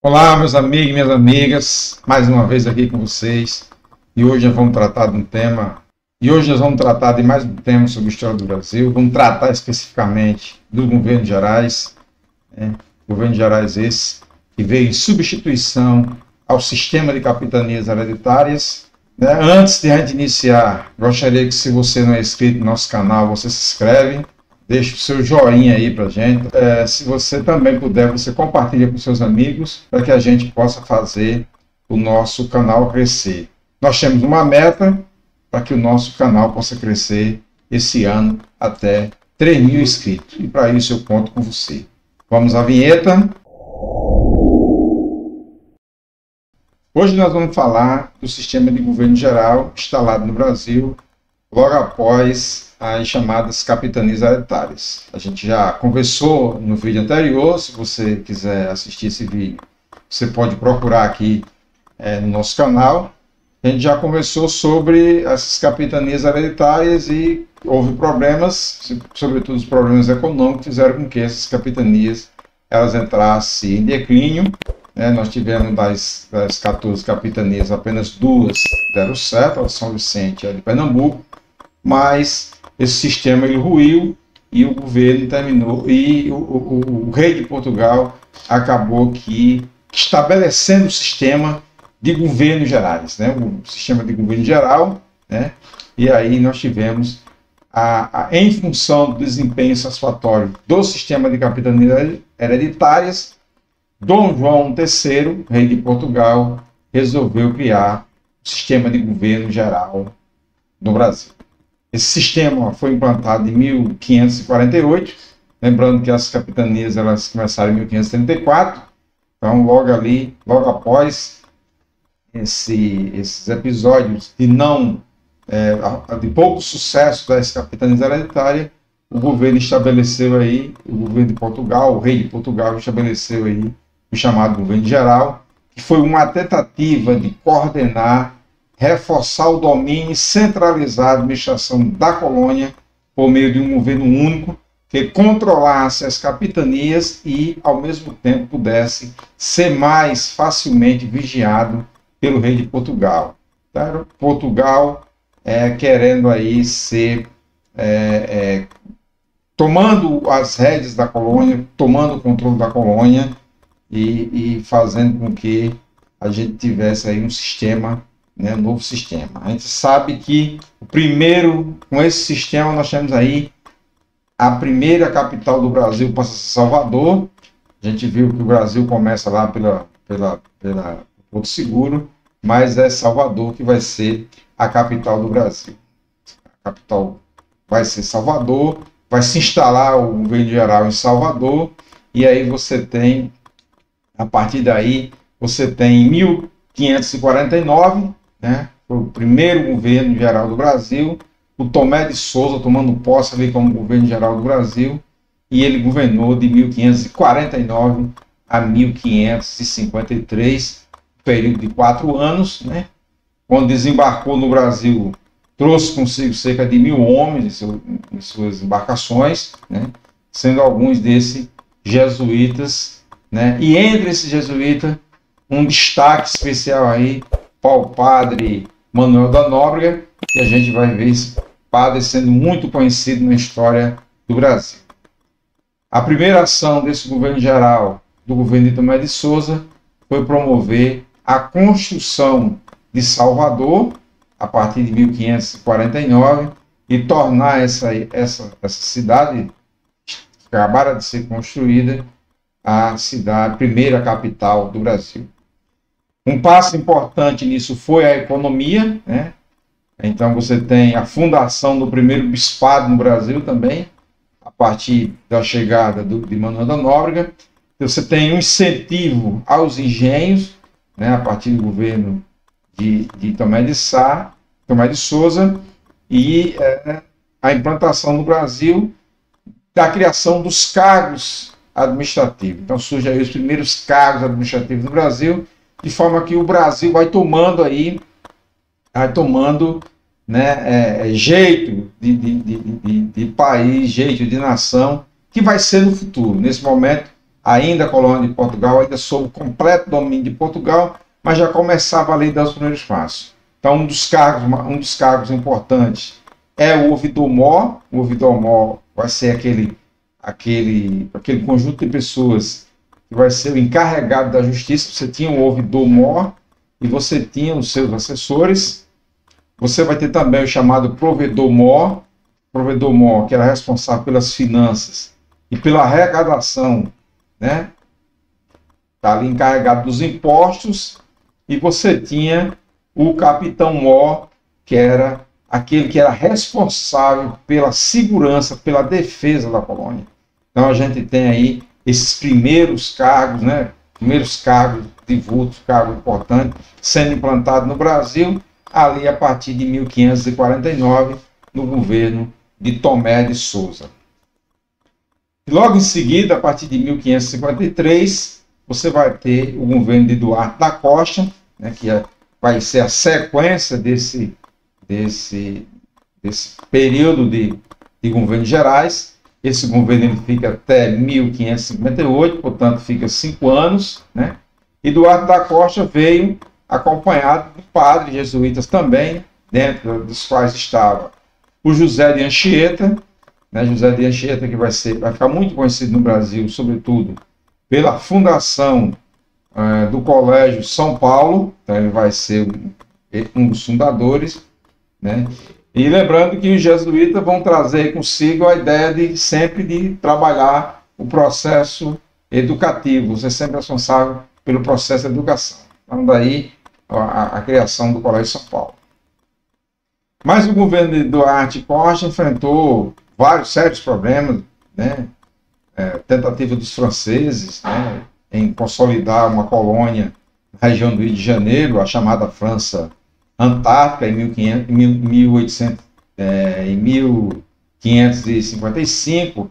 Olá, meus amigos e minhas amigas, mais uma vez aqui com vocês. E hoje nós vamos tratar de um tema, de mais um tema sobre a história do Brasil. Vamos tratar especificamente dos governos gerais, governos gerais esse que veio em substituição ao sistema de capitanias hereditárias. Antes de a gente iniciar, gostaria que, se você não é inscrito no nosso canal, você se inscreve. Deixe o seu joinha aí pra gente. Se você também puder, você compartilha com seus amigos para que a gente possa fazer o nosso canal crescer. Nós temos uma meta para que o nosso canal possa crescer esse ano até 3.000 inscritos. E para isso eu conto com você. Vamos à vinheta. Hoje nós vamos falar do sistema de governo geral instalado no Brasil logo após as chamadas capitanias hereditárias. A gente já conversou no vídeo anterior. Se você quiser assistir esse vídeo, você pode procurar aqui no nosso canal. A gente já conversou sobre essas capitanias hereditárias e houve problemas, sobretudo os problemas econômicos, que fizeram com que essas capitanias elas entrassem em declínio. Nós tivemos das 14 capitanias, apenas 2 deram certo, a São Vicente e a de Pernambuco, mas esse sistema ele ruiu e o governo terminou, e o rei de Portugal acabou estabelecendo o sistema de governos gerais, o sistema de governo geral, e aí nós tivemos, em função do desempenho satisfatório do sistema de capitanias hereditárias, Dom João III, rei de Portugal, resolveu criar o sistema de governo geral no Brasil. Esse sistema foi implantado em 1548, lembrando que as capitanias elas começaram em 1534, então logo após esses episódios de pouco sucesso das capitanias hereditárias, o governo estabeleceu aí, o governo de Portugal, o rei de Portugal estabeleceu aí o chamado governo geral, que foi uma tentativa de coordenar, reforçar o domínio e centralizar a administração da colônia por meio de um governo único que controlasse as capitanias e, ao mesmo tempo, pudesse ser mais facilmente vigiado pelo rei de Portugal. Portugal querendo aí ser, tomando as rédeas da colônia, tomando o controle da colônia e fazendo com que a gente tivesse aí um sistema, novo sistema. A gente sabe que com esse sistema nós temos aí a primeira capital do Brasil passa a ser Salvador. A gente viu que o Brasil começa lá pela Porto Seguro, mas é Salvador que vai ser a capital do Brasil. A capital vai ser Salvador, vai se instalar o governo geral em Salvador, e aí a partir daí, você tem em 1549, foi o primeiro governo geral do Brasil, o Tomé de Souza tomando posse ali como governo geral do Brasil, e ele governou de 1549 a 1553, período de 4 anos, quando desembarcou no Brasil, trouxe consigo cerca de 1.000 homens em suas embarcações, sendo alguns desses jesuítas, e entre esses jesuítas, um destaque especial aí para o padre Manuel da Nóbrega, que a gente vai ver esse padre sendo muito conhecido na história do Brasil. A primeira ação desse governo geral, do governo de Tomé de Souza, foi promover a construção de Salvador, a partir de 1549, e tornar essa cidade, que acabara de ser construída, a primeira capital do Brasil. Um passo importante nisso foi a economia, Então você tem a fundação do primeiro bispado no Brasil também, a partir da chegada de Manuel da Nóbrega. Você tem um incentivo aos engenhos, a partir do governo de Tomé de Souza, e a implantação no Brasil da criação dos cargos administrativos. Então surgem aí os primeiros cargos administrativos no Brasil, de forma que o Brasil vai tomando jeito de país, jeito de nação, que vai ser no futuro. Nesse momento, ainda colônia de Portugal, ainda sob o completo domínio de Portugal, mas já começava a lei dos primeiros passos. Então, um dos cargos importantes é o ouvidor-mor. O ouvidor-mor vai ser aquele conjunto de pessoas que vai ser o encarregado da justiça. Você tinha o ouvidor-mor e você tinha os seus assessores. Você vai ter também o chamado provedor-mor, que era responsável pelas finanças e pela arrecadação, né? Está ali encarregado dos impostos. E você tinha o capitão-mor, que era aquele que era responsável pela segurança, pela defesa da colônia. Então a gente tem aí esses primeiros cargos, né? Primeiros cargos de vulto, cargo importante, sendo implantado no Brasil, ali a partir de 1549, no governo de Tomé de Souza. E logo em seguida, a partir de 1553, você vai ter o governo de Duarte da Costa, né, que vai ser a sequência desse período de governos gerais. Esse governo ele fica até 1558, portanto fica 5 anos, né? E Duarte da Costa veio acompanhado de padres jesuítas também, dentro dos quais estava o José de Anchieta, né? José de Anchieta, que vai ficar muito conhecido no Brasil, sobretudo pela fundação do Colégio São Paulo. Então ele vai ser um dos fundadores, né? E lembrando que os jesuítas vão trazer consigo a ideia de sempre de trabalhar o processo educativo, ser sempre responsável pelo processo de educação. Então daí a criação do Colégio São Paulo. Mas o governo de Duarte Costa enfrentou vários sérios problemas, né? Tentativa dos franceses, né, em consolidar uma colônia na região do Rio de Janeiro, a chamada França Antártica, em 1555,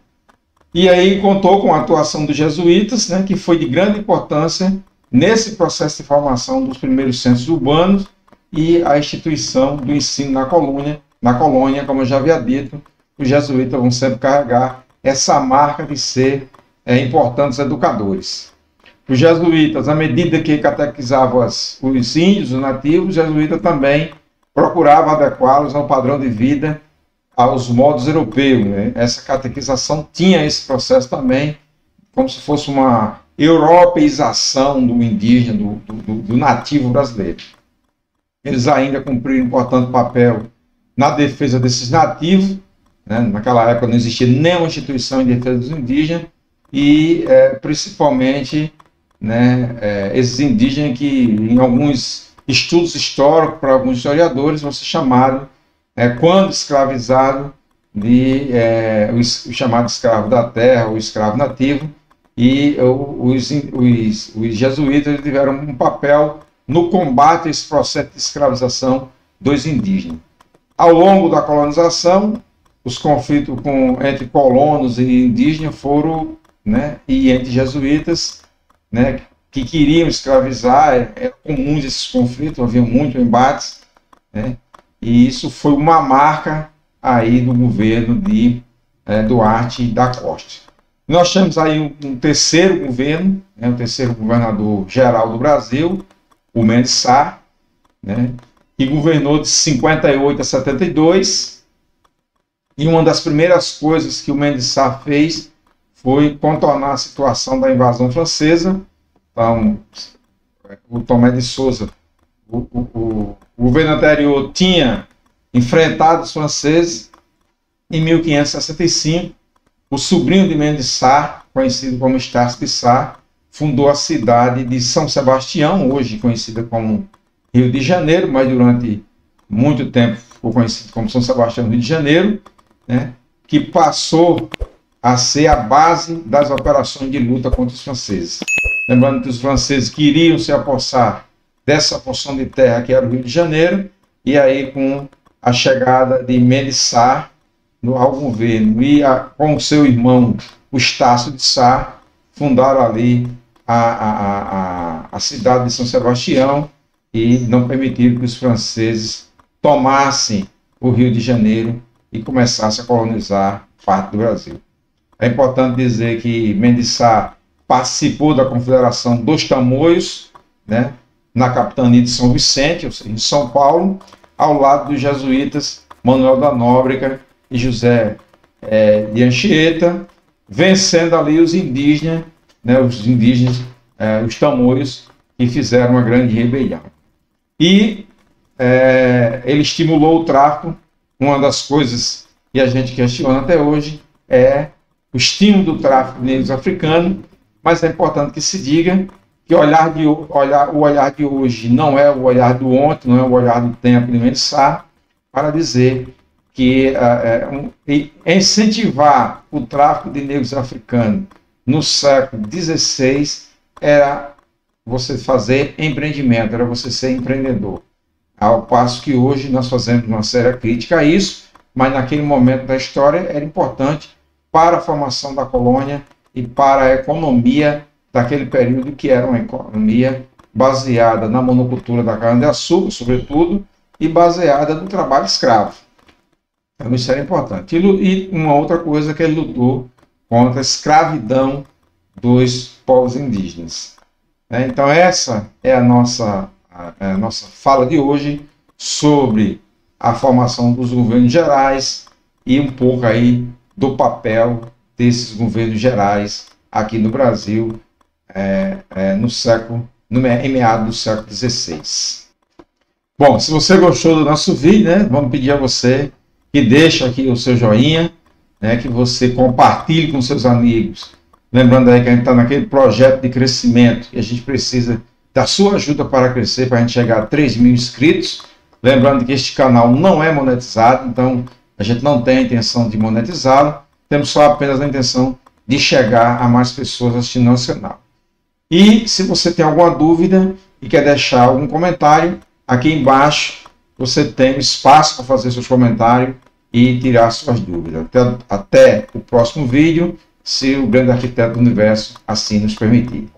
e aí contou com a atuação dos jesuítas, né, que foi de grande importância nesse processo de formação dos primeiros centros urbanos e a instituição do ensino na colônia, como eu já havia dito, os jesuítas vão sempre carregar essa marca de ser importantes educadores. Os jesuítas, à medida que catequizavam os índios, os nativos, os jesuítas também procuravam adequá-los ao padrão de vida, aos modos europeus, né? Essa catequização tinha esse processo também, como se fosse uma europeização do indígena, do nativo brasileiro. Eles ainda cumpriram um importante papel na defesa desses nativos, né? Naquela época não existia nenhuma instituição em defesa dos indígenas, e principalmente, né, esses indígenas que em alguns estudos históricos, para alguns historiadores, vão ser chamados, quando escravizado, de o chamado escravo da terra, ou escravo nativo, e os jesuítas tiveram um papel no combate a esse processo de escravização dos indígenas. Ao longo da colonização, os conflitos entre colonos e indígenas foram, né, e entre jesuítas, né, que queriam escravizar, eram comuns esses conflitos, havia muitos embates, né, e isso foi uma marca aí do governo de Duarte da Costa. Nós temos aí um terceiro governo, né, o terceiro governador geral do Brasil, o Mendes Sá, né, que governou de 58 a 72, e uma das primeiras coisas que o Mendes Sá fez foi contornar a situação da invasão francesa. Então, o Tomé de Souza, o governo anterior, tinha enfrentado os franceses. Em 1565, o sobrinho de Mendes Sá, conhecido como Estácio de Sá, fundou a cidade de São Sebastião, hoje conhecida como Rio de Janeiro, mas durante muito tempo ficou conhecido como São Sebastião, Rio de Janeiro, né, que passou a ser a base das operações de luta contra os franceses. Lembrando que os franceses queriam se apossar dessa porção de terra que era o Rio de Janeiro, e aí com a chegada de Mendes Sá ao governo e com o seu irmão, o Estácio de Sá, fundaram ali a cidade de São Sebastião e não permitiram que os franceses tomassem o Rio de Janeiro e começassem a colonizar parte do Brasil. É importante dizer que Mendes Sá participou da Confederação dos Tamoios, né, na capitania de São Vicente, ou seja, em São Paulo, ao lado dos jesuítas Manuel da Nóbrega e José de Anchieta, vencendo ali os indígenas, né, os tamoios, que fizeram uma grande rebelião. E ele estimulou o tráfico. Uma das coisas que a gente questiona até hoje é o estímulo do tráfico de negros africanos, mas é importante que se diga que o olhar de hoje não é o olhar do ontem, não é o olhar do tempo de Mensah, para dizer que incentivar o tráfico de negros africanos no século XVI era você fazer empreendimento, era você ser empreendedor. Ao passo que hoje nós fazemos uma séria crítica a isso, mas naquele momento da história era importante para a formação da colônia e para a economia daquele período, que era uma economia baseada na monocultura da cana-de-açúcar, sobretudo, e baseada no trabalho escravo. Então isso era importante. E uma outra coisa, que ele lutou contra a escravidão dos povos indígenas. Então essa é a nossa fala de hoje sobre a formação dos governos gerais e um pouco aí do papel desses governos gerais aqui no Brasil em meados do século XVI. Bom, se você gostou do nosso vídeo, né, vamos pedir a você que deixe aqui o seu joinha, né, que você compartilhe com seus amigos. Lembrando aí que a gente está naquele projeto de crescimento e a gente precisa da sua ajuda para crescer, para a gente chegar a 3.000 inscritos. Lembrando que este canal não é monetizado, então a gente não tem a intenção de monetizá-lo, temos só apenas a intenção de chegar a mais pessoas assistindo nosso canal. E se você tem alguma dúvida e quer deixar algum comentário, aqui embaixo você tem espaço para fazer seus comentários e tirar suas dúvidas. Até o próximo vídeo, se o grande arquiteto do universo assim nos permitir.